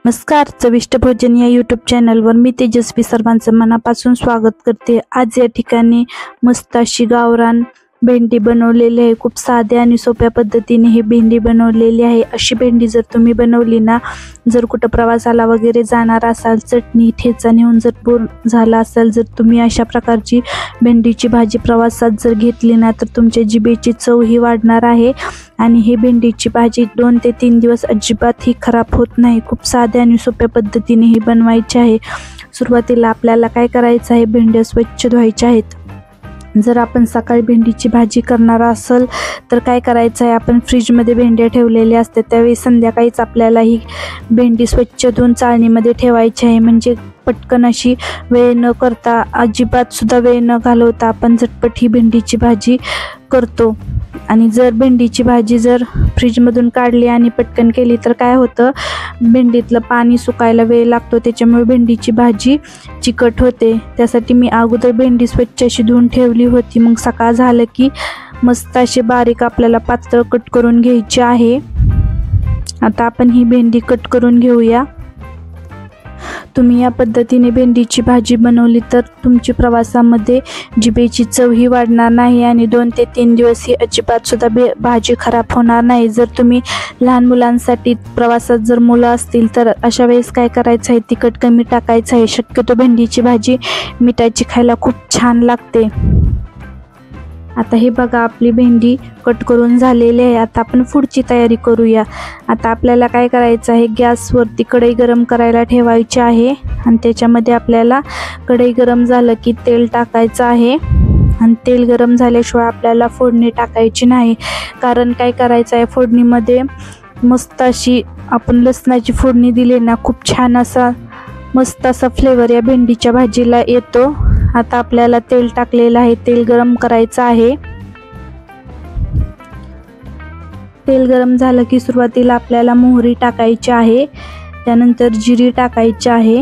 नमस्कार, चविष्ट भोजन या यूट्यूब चॅनलवर मी तेजस्वी सर्वांचं मनापासून स्वागत करते। आज या ठिकाणी मस्त अशी गावरान भेंडी बनवलेली आहे। खूप साध्या आणि सोप्या पद्धतीने ही भेंडी बनवलेली आहे। अशी भेंडी जर तुम्ही बनवली ना, जर कुठं प्रवासाला वगैरे जाणार असाल, चटणी ठेचा नेऊन जर बोर झाला असाल, जर तुम्ही अशा प्रकारची भेंडीची भाजी प्रवासात जर घेतली ना, तर तुमच्या जिभेची चव ही वाढणार आहे। आणि ही भेंडीची भाजी 2 ते 3 दिवस अजिबात ही खराब होत नाही। खूप साध्या आणि सोप्या पद्धतीने ही बनवायची आहे। सुरुवातीला आपल्याला काय करायचं आहे, भेंड्या स्वच्छ धुवायच्या आहेत। जर आपण सकाळी भेंडीची भाजी करणार असेल तर काय करायचं आहे, आपण फ्रीजमध्ये भेंड्या ठेवलेल्या असतात, त्यावेळी संध्याकाळीच आपल्याला ही भेंडी स्वच्छ धुवून चाळणीमध्ये ठेवायची आहे। म्हणजे पटकन अशी वेळ न करता, अजिबात सुद्धा वेळ न घालवता आपण झटपट ही भेंडीची भाजी करतो। आणि जर भेंडीची भाजी जर फ्रीजमधून काढली आणि पटकन केली तर काय होतं, भेंडीतलं पाणी सुकायला वेळ लागतो, त्याच्यामुळे भेंडीची भाजी चिकट होते। त्यासाठी मी अगोदर भेंडी स्वच्छ अशी धुवून ठेवली होती। मग सकाळ झालं की मस्त अशी बारीक आपल्याला पातळ कट करून घ्यायची आहे। आता आपण ही भेंडी कट करून घेऊया। तुम्ही या पद्धतीने भेंडीची भाजी बनवली तर तुमची प्रवासामध्ये जिभेची चव ही वाढणार नाही आणि 2 ते 3 दिवस ही अजिबात सुद्धा भाजी खराब होणार नाही। जर तुम्ही लहान मुलांसाठी प्रवासात जर मुलं असतील तर अशा वेळेस काय करायचं आहे, तिखट कमी टाकायचं आहे। शक्यतो भेंडीची भाजी मिठाची खायला खूप छान लागते। आता हे बघा, आपली भेंडी कट करून झालेली आहे। आता आपण पुढची तयारी करूया। आता आपल्याला काय करायचं आहे, गॅसवरती कढई गरम करायला ठेवायची आहे आणि त्याच्यामध्ये आपल्याला कढई गरम झालं की तेल टाकायचं आहे। आणि तेल गरम झाल्याशिवाय आपल्याला फोडणी टाकायची नाही, कारण काय करायचं आहे, फोडणीमध्ये मस्त अशी आपण लसणाची फोडणी दिली ना, खूप छान असा मस्त असा फ्लेवर या भेंडीच्या भाजीला येतो। आता आपल्याला तेल टाकलेलं आहे, तेल गरम करायचं आहे। तेल गरम झालं की सुरुवातीला आपल्याला मोहरी टाकायची आहे, त्यानंतर जिरी टाकायची आहे।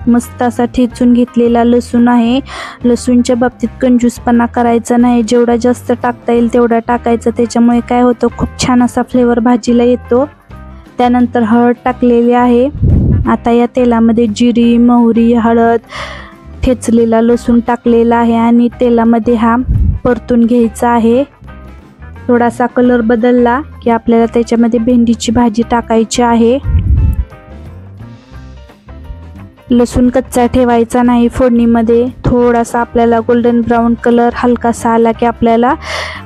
मस्त असा ठेचून घेतलेला लसूण आहे। लसूणच्या बाबतीत कंजूसपणा करायचा नाही, जेवढा जास्त टाकता येईल तेवढा टाकायचा, त्याच्यामुळे काय होतं, खूप छान असा फ्लेवर भाजीला येतो। त्यानंतर हळद टाकलेली आहे। आता या तेलामध्ये जिरी, मोहरी, हळद, ठेचलेला लसूण टाकलेला आहे आणि तेलामध्ये हा परतून घ्यायचा आहे। थोडासा कलर बदलला की आपल्याला त्याच्यामध्ये भेंडीची भाजी टाकायची आहे। लसूण कच्चा ठेवायचा नाही फोडणीमध्ये। थोडासा आपल्याला गोल्डन ब्राऊन कलर हलकासा आला की आपल्याला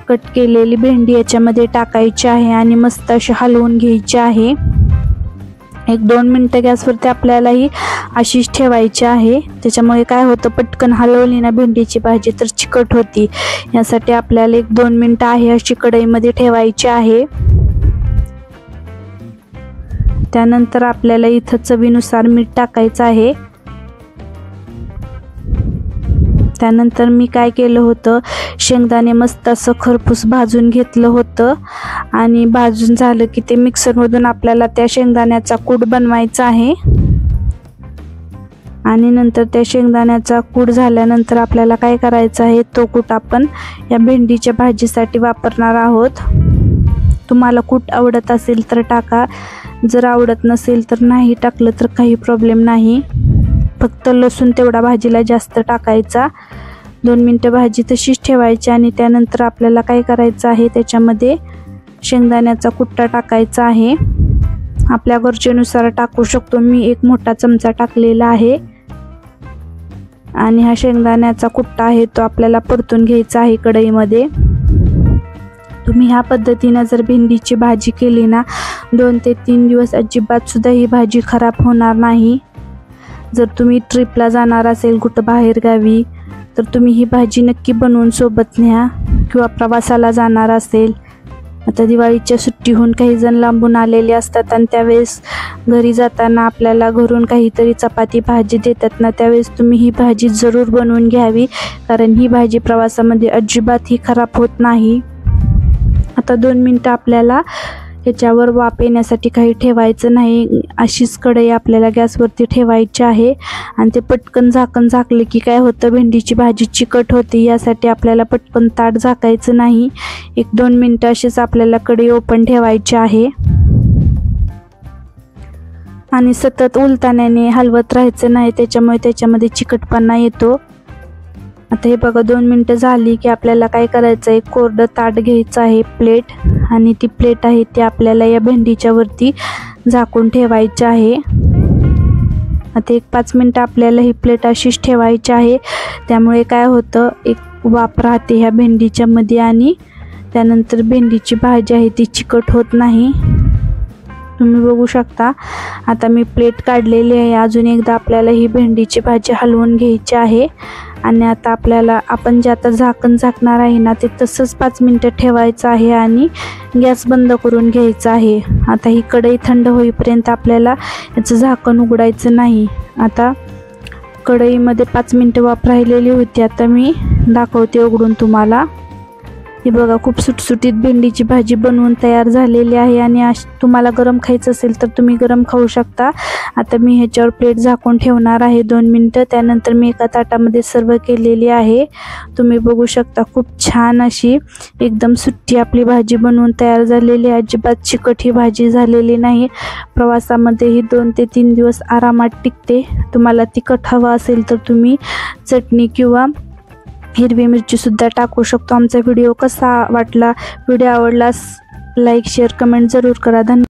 कट केलेली भेंडी याच्यामध्ये टाकायची आहे आणि मस्त अशी हलवून घ्यायची आहे। 1-2 मिनिटं गॅसवरती आपल्याला ही अशीच ठेवायची आहे, त्याच्यामुळे काय होतं, पटकन हलवली ना भेंडीची भाजी तर चिकट होती। यासाठी आपल्याला 1-2 मिनिटं आहे अशी कढईमध्ये ठेवायची आहे। त्यानंतर आपल्याला इथं चवीनुसार मीठ टाकायचं आहे। त्यानंतर मी काय केलं होतं, शेंगदाणे मस्त असं खरपूस भाजून घेतलं होतं आणि भाजून झालं की ते मिक्सरमधून आपल्याला त्या शेंगदाण्याचा कूट बनवायचा आहे। आणि नंतर त्या शेंगदाण्याचा कूट झाल्यानंतर आपल्याला काय करायचं आहे, तो कूट आपण या भेंडीच्या भाजीसाठी वापरणार आहोत। तुम्हाला कूट आवडत असेल तर टाका, जर आवडत नसेल तर नाही टाकलं तर काही प्रॉब्लेम नाही। फक्त लसूण तेवढा भाजीला जास्त टाकायचा। 2 मिनिटं भाजी तशीच ठेवायची आणि त्यानंतर आपल्याला काय करायचं आहे, त्याच्यामध्ये शेंगदाण्याचा कुट्टा टाकायचा आहे। आपल्या गरजेनुसार टाकू शकतो, मी 1 मोठा चमचा टाकलेला आहे। आणि हा शेंगदाण्याचा कुट्टा आहे तो आपल्याला परतून घ्यायचा आहे कढईमध्ये। तुम्ही ह्या पद्धतीने जर भेंडीची भाजी केली ना, 2 ते 3 दिवस अजिबात सुद्धा ही भाजी खराब होणार नाही। जर तुम्ही ट्रिपला जाणार असेल कुठं बाहेर गावी तर तुम्ही ही भाजी नक्की बनवून सोबत न्या, किंवा प्रवासाला जाणार असेल, आता दिवाळीच्या सुट्टीहून काही जण लांबून आलेले असतात आणि त्यावेळेस घरी जाताना आपल्याला घरून काहीतरी चपाती भाजी देतात ना, त्यावेळेस तुम्ही ही भाजी जरूर बनवून घ्यावी, कारण ही भाजी प्रवासामध्ये अजिबात ही खराब होत नाही। आता 2 मिनिटं आपल्याला ह्याच्यावर वाफ येण्यासाठी काही ठेवायचं नाही, अशीच कढई आपल्याला गॅसवरती ठेवायची आहे। आणि ते पटकन झाकण झाकले की काय होतं, भेंडीची भाजी चिकट होते, यासाठी आपल्याला पटकन ताट झाकायचं नाही। 1-2 मिनिटं अशीच आपल्याला कढई ओपन ठेवायची आहे। आणि सतत उलताण्याने हलवत राहायचं नाही, त्याच्यामुळे त्याच्यामध्ये चिकटपणा येतो। आता हे बघा 2 मिनिटं झाली की आपल्याला काय करायचं आहे, कोरडं ताट घ्यायचं आहे, प्लेट, आणि ती प्लेट आहे ती आपल्याला या भेंडीच्या वरती झाकून ठेवायची आहे। आता एक 5 मिनिटं आपल्याला ही प्लेट अशीच ठेवायची आहे, त्यामुळे काय होतं, एक वाफ राहते ह्या भेंडीच्या मध्ये आणि त्यानंतर भेंडीची भाजी आहे ती चिकट होत नाही। तुम्ही बघू शकता। आता मी प्लेट काढलेली आहे। अजून एकदा आपल्याला ही भेंडीची भाजी हलवून घ्यायची आहे आणि आता आपल्याला आपण जे आता झाकण झाकणार आहे ना ते तसंच 5 मिनिटं ठेवायचं आहे आणि गॅस बंद करून घ्यायचा आहे। आता ही कढई थंड होईपर्यंत आपल्याला याचं झाकण उघडायचं नाही। आता कढईमध्ये 5 मिनिटं वाफ राहिलेली होती, आता मी दाखवते उघडून तुम्हाला। हे बघा खूप सुटसुटीत भेंडीची भाजी बनवून तयार झालेली आहे आणि तुम्हाला गरम खायचं असेल तर तुम्ही गरम खाऊ शकता। आता मी ह्याच्यावर प्लेट झाकून ठेवणार आहे 2 मिनिटं, त्यानंतर मी एका ताटामध्ये सर्व केलेली आहे। तुम्ही बघू शकता खूप छान अशी एकदम सुट्टी आपली भाजी बनवून तयार झालेली आहे। अजिबात चिकट ही भाजी झालेली नाही। प्रवासामध्येही 2 ते 3 दिवस आरामात टिकते। तुम्हाला तिखट हवा असेल तर तुम्ही चटणी किंवा हिरवी मिरची सुद्धा टाकू शकतो। आमचा व्हिडिओ कसा वाटला, व्हिडिओ आवडल्यास लाईक शेअर कमेंट जरूर करा। धन्यवाद।